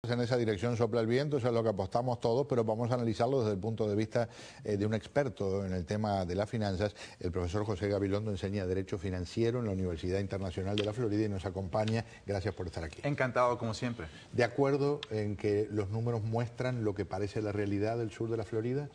en esa dirección sopla el viento, eso es lo que apostamos todos, pero vamos a analizarlo desde el punto de vista de un experto en el tema de las finanzas. El profesor José Gabilondo enseña Derecho Financiero en la Universidad Internacional de la Florida y nos acompaña. Gracias por estar aquí. Encantado, como siempre. ¿De acuerdo en que los números muestran lo que parece la realidad del sur de la Florida?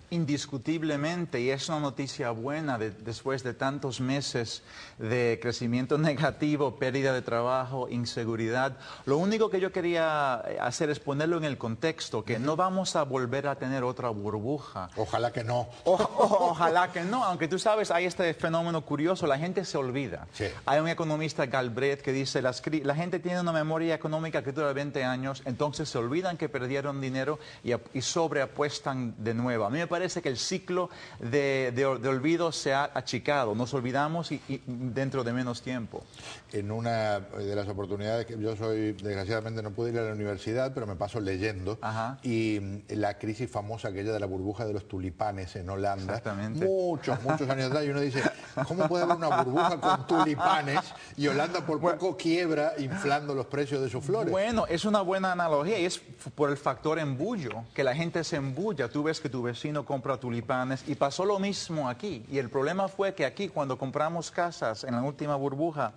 Indiscutiblemente, y es una noticia buena después de tantos meses de crecimiento negativo, pérdida de trabajo, inseguridad. Lo único que yo quería hacer es ponerlo en el contexto, que no vamos a volver a tener otra burbuja. Ojalá que no. Ojalá que no, aunque tú sabes, hay este fenómeno curioso, la gente se olvida. Sí. Hay un economista, Galbraith, que dice, la gente tiene una memoria económica que dura 20 años, entonces se olvidan que perdieron dinero y sobreapuestan de nuevo. A mí me parece que el ciclo de olvido se ha achicado, nos olvidamos y dentro de menos tiempo. En una de las oportunidades que yo soy, desgraciadamente no pude ir a la universidad, pero me paso leyendo. Ajá. Y la crisis famosa aquella de la burbuja de los tulipanes en Holanda, exactamente, muchos años atrás, y uno dice, ¿cómo puede haber una burbuja con tulipanes y Holanda por poco quiebra inflando los precios de sus flores? Bueno, es una buena analogía y es por el factor embullo, que la gente se embulla. Tú ves que tu vecino compra tulipanes y pasó lo mismo aquí. Y el problema fue que aquí, cuando compramos casas en la última burbuja,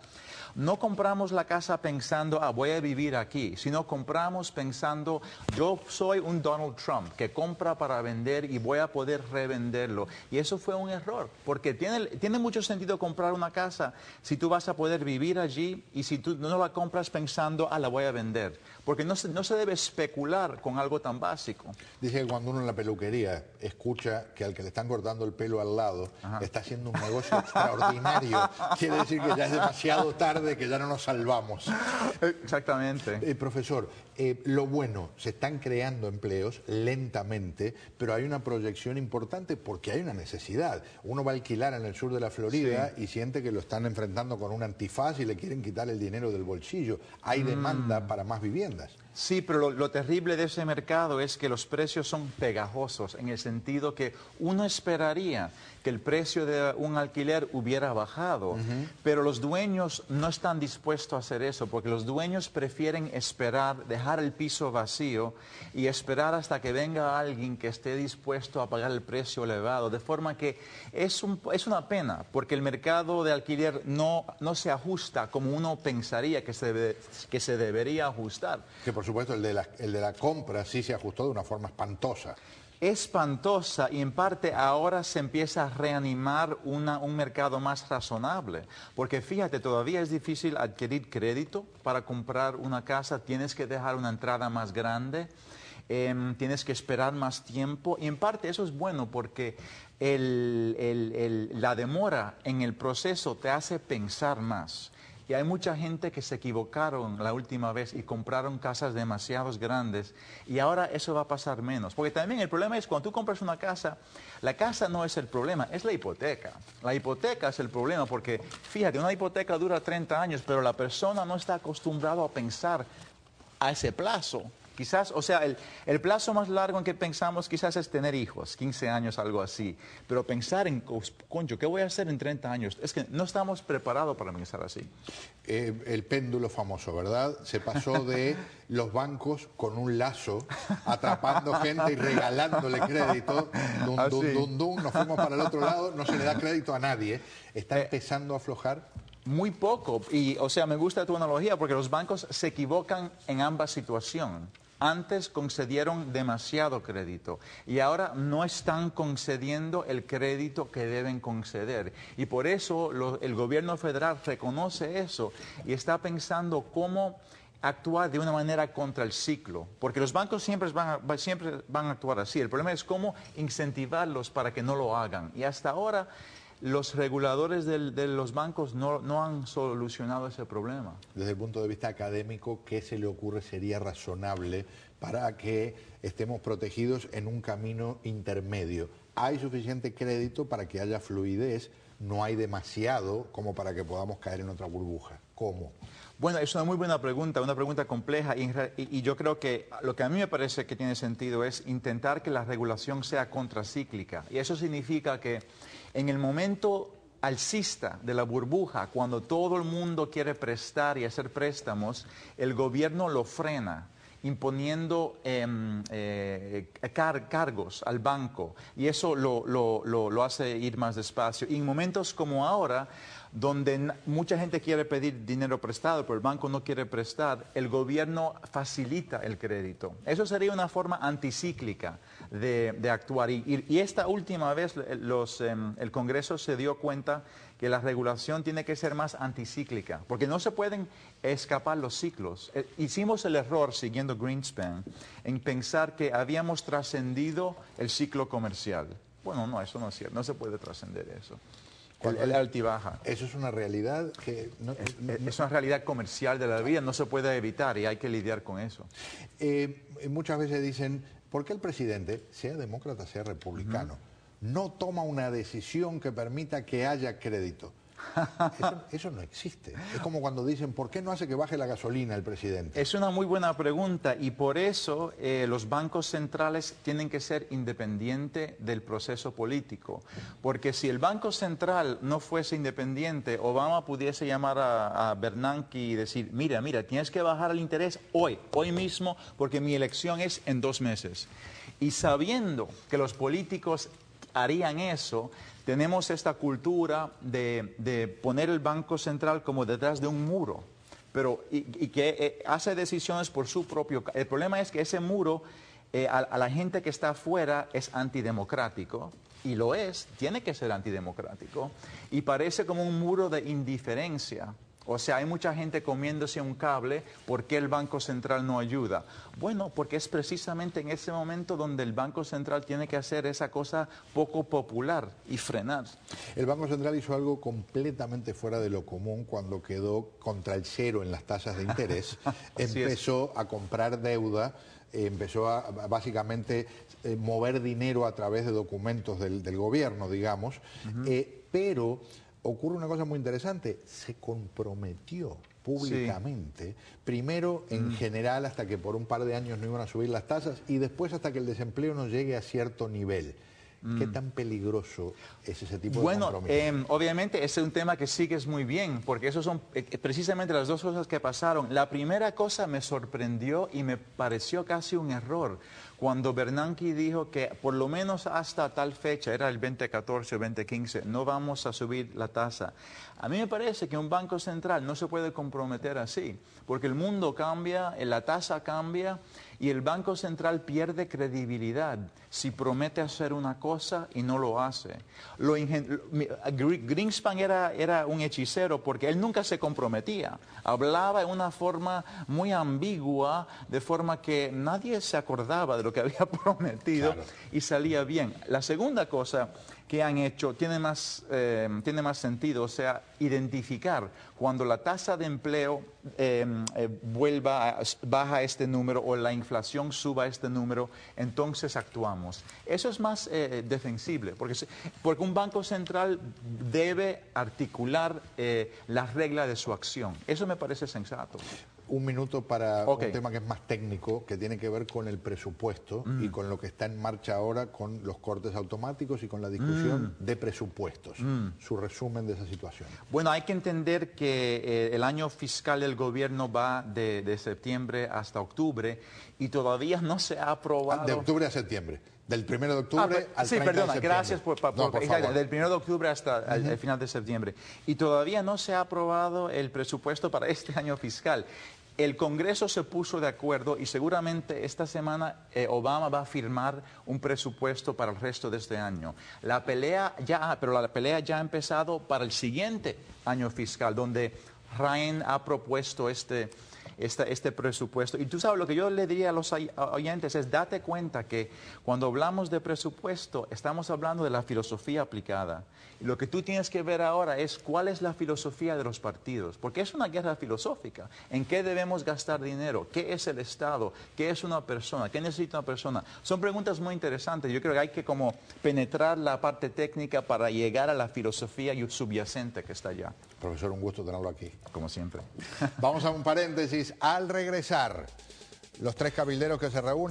no compramos la casa pensando, voy a vivir aquí, sino compramos pensando, yo soy un Donald Trump que compra para vender y voy a poder revenderlo. Y eso fue un error, porque tiene mucho sentido comprar una casa si tú vas a poder vivir allí y si tú no la compras pensando, la voy a vender. Porque no se debe especular con algo tan básico. Dice que cuando uno en la peluquería escucha que al que le están cortando el pelo al lado está haciendo un negocio extraordinario, quiere decir que ya es demasiado tarde, que ya no nos salvamos. Exactamente. Profesor, lo bueno, se están creando empleos lentamente, pero hay una proyección importante porque hay una necesidad. Uno va a alquilar en el sur de la Florida y siente que lo están enfrentando con un antifaz y le quieren quitar el dinero del bolsillo. Hay demanda para más viviendas. Sí, pero lo terrible de ese mercado es que los precios son pegajosos, en el sentido que uno esperaría que el precio de un alquiler hubiera bajado, pero los dueños no están dispuestos a hacer eso, porque los dueños prefieren esperar, dejar el piso vacío y esperar hasta que venga alguien que esté dispuesto a pagar el precio elevado, de forma que es una pena, porque el mercado de alquiler no se ajusta como uno pensaría que se debería ajustar. Que por supuesto el de la compra sí se ajustó de una forma espantosa. Espantosa, y en parte ahora se empieza a reanimar un mercado más razonable, porque fíjate, todavía es difícil adquirir crédito para comprar una casa, tienes que dejar una entrada más grande, tienes que esperar más tiempo, y en parte eso es bueno porque la demora en el proceso te hace pensar más. Y hay mucha gente que se equivocaron la última vez y compraron casas demasiado grandes y ahora eso va a pasar menos. Porque también el problema es cuando tú compras una casa, la casa no es el problema, es la hipoteca. La hipoteca es el problema porque, fíjate, una hipoteca dura 30 años, pero la persona no está acostumbrada a pensar a ese plazo. Quizás, o sea, el plazo más largo en que pensamos quizás es tener hijos, 15 años, algo así. Pero pensar en, concho, ¿qué voy a hacer en 30 años? Es que no estamos preparados para pensar así. El péndulo famoso, ¿verdad? Se pasó de los bancos con un lazo, atrapando gente y regalándole crédito. Nos fuimos para el otro lado, no se le da crédito a nadie. Está empezando a aflojar. Muy poco. Y, o sea, me gusta tu analogía porque los bancos se equivocan en ambas situaciones. Antes concedieron demasiado crédito y ahora no están concediendo el crédito que deben conceder. Y por eso el gobierno federal reconoce eso y está pensando cómo actuar de una manera contra el ciclo. Porque los bancos siempre van a actuar así. El problema es cómo incentivarlos para que no lo hagan. Y hasta ahora los reguladores de los bancos no han solucionado ese problema. Desde el punto de vista académico, ¿qué se le ocurre sería razonable para que estemos protegidos en un camino intermedio? ¿Hay suficiente crédito para que haya fluidez? ¿No hay demasiado como para que podamos caer en otra burbuja? ¿Cómo? Bueno, es una muy buena pregunta, una pregunta compleja y yo creo que lo que a mí me parece que tiene sentido es intentar que la regulación sea contracíclica. Y eso significa que en el momento alcista de la burbuja, cuando todo el mundo quiere prestar y hacer préstamos, el gobierno lo frena imponiendo cargos al banco y eso lo hace ir más despacio. Y en momentos como ahora, donde mucha gente quiere pedir dinero prestado, pero el banco no quiere prestar, el gobierno facilita el crédito. Eso sería una forma anticíclica de actuar. Y esta última vez el Congreso se dio cuenta que la regulación tiene que ser más anticíclica, porque no se pueden escapar los ciclos. Hicimos el error, siguiendo Greenspan, en pensar que habíamos trascendido el ciclo comercial. Bueno, no, eso no es cierto, no se puede trascender eso. El altibaja. Eso es una realidad que... Es una realidad comercial de la vida, no se puede evitar y hay que lidiar con eso. Muchas veces dicen, ¿por qué el presidente, sea demócrata, sea republicano, no toma una decisión que permita que haya crédito? Eso no existe. Es como cuando dicen, ¿por qué no hace que baje la gasolina el presidente? Es una muy buena pregunta y por eso los bancos centrales tienen que ser independientes del proceso político. Porque si el Banco Central no fuese independiente, Obama pudiese llamar a Bernanke y decir, mira, tienes que bajar el interés hoy mismo, porque mi elección es en 2 meses. Y sabiendo que los políticos harían eso, tenemos esta cultura de poner el Banco Central como detrás de un muro, y que hace decisiones por su propio... El problema es que ese muro, a la gente que está afuera, es antidemocrático, y lo es, tiene que ser antidemocrático, y parece como un muro de indiferencia. O sea, hay mucha gente comiéndose un cable. ¿Por qué el Banco Central no ayuda? Bueno, porque es precisamente en ese momento donde el Banco Central tiene que hacer esa cosa poco popular y frenar. El Banco Central hizo algo completamente fuera de lo común cuando quedó contra el cero en las tasas de interés. Empezó a comprar deuda, empezó a básicamente mover dinero a través de documentos del gobierno, digamos, pero... ocurre una cosa muy interesante, se comprometió públicamente, primero en general hasta que por un par de años no iban a subir las tasas y después hasta que el desempleo no llegue a cierto nivel. ¿Qué tan peligroso es ese tipo de compromiso? Bueno, obviamente ese es un tema que sigues muy bien, porque esos son precisamente las dos cosas que pasaron. La primera cosa me sorprendió y me pareció casi un error, cuando Bernanke dijo que por lo menos hasta tal fecha, era el 2014 o 2015, no vamos a subir la tasa. A mí me parece que un banco central no se puede comprometer así, porque el mundo cambia, la tasa cambia y el Banco Central pierde credibilidad si promete hacer una cosa y no lo hace. Greenspan era un hechicero porque él nunca se comprometía. Hablaba en una forma muy ambigua, de forma que nadie se acordaba de lo que había prometido, claro, y salía bien. La segunda cosa que han hecho tiene más sentido, o sea, identificar cuando la tasa de empleo baja este número o la inflación suba este número, entonces actuamos. Eso es más defensible, porque un banco central debe articular las reglas de su acción. Eso me parece sensato. Un minuto para un tema que es más técnico, que tiene que ver con el presupuesto y con lo que está en marcha ahora con los cortes automáticos y con la discusión de presupuestos. Su resumen de esa situación. Bueno, hay que entender que el año fiscal del gobierno va de septiembre hasta octubre y todavía no se ha aprobado... De octubre a septiembre. Del 1 de octubre al 30 de septiembre. Gracias por favor. Del 1 de octubre hasta el final de septiembre. Y todavía no se ha aprobado el presupuesto para este año fiscal. El Congreso se puso de acuerdo y seguramente esta semana Obama va a firmar un presupuesto para el resto de este año. La pelea ya ha empezado para el siguiente año fiscal, donde Ryan ha propuesto este presupuesto. Y tú sabes, lo que yo le diría a los oyentes es, date cuenta que cuando hablamos de presupuesto, estamos hablando de la filosofía aplicada. Y lo que tú tienes que ver ahora es cuál es la filosofía de los partidos, porque es una guerra filosófica. ¿En qué debemos gastar dinero? ¿Qué es el Estado? ¿Qué es una persona? ¿Qué necesita una persona? Son preguntas muy interesantes. Yo creo que hay que como penetrar la parte técnica para llegar a la filosofía subyacente que está allá. Profesor, un gusto tenerlo aquí. Como siempre. Vamos a un paréntesis. Al regresar, los 3 cabilderos que se reúnen.